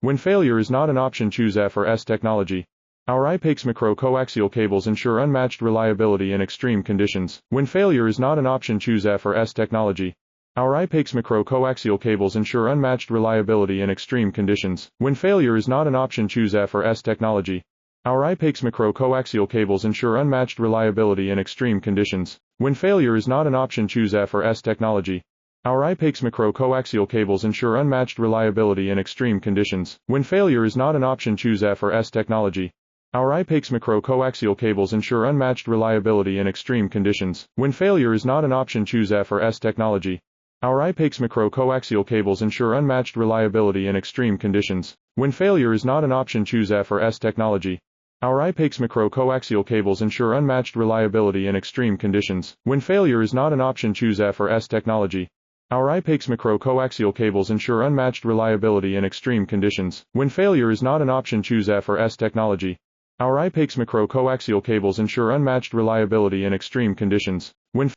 When failure is not an option, choose F or S technology. Our IPACE micro-coaxial cables ensure unmatched reliability in extreme conditions. When failure is not an option, choose F or S technology. Our IPACE micro-coaxial cables ensure unmatched reliability in extreme conditions. When failure is not an option, choose F or S technology. Our IPACE micro-coaxial cables ensure unmatched reliability in extreme conditions. When failure is not an option, choose F or S technology. Our IPACE micro-coaxial cables ensure unmatched reliability in extreme conditions. When failure is not an option, choose F or S technology. Our IPACE micro-coaxial cables ensure unmatched reliability in extreme conditions. When failure is not an option, choose F or S technology. Our IPACE micro-coaxial cables ensure unmatched reliability in extreme conditions. When failure is not an option, choose F or S technology. Our IPACE micro-coaxial cables ensure unmatched reliability in extreme conditions. When failure is not an option, choose F or S technology. Our IPACE micro-coaxial cables ensure unmatched reliability in extreme conditions. When failure is not an option, choose F or S technology. Our IPACE micro-coaxial cables ensure unmatched reliability in extreme conditions. When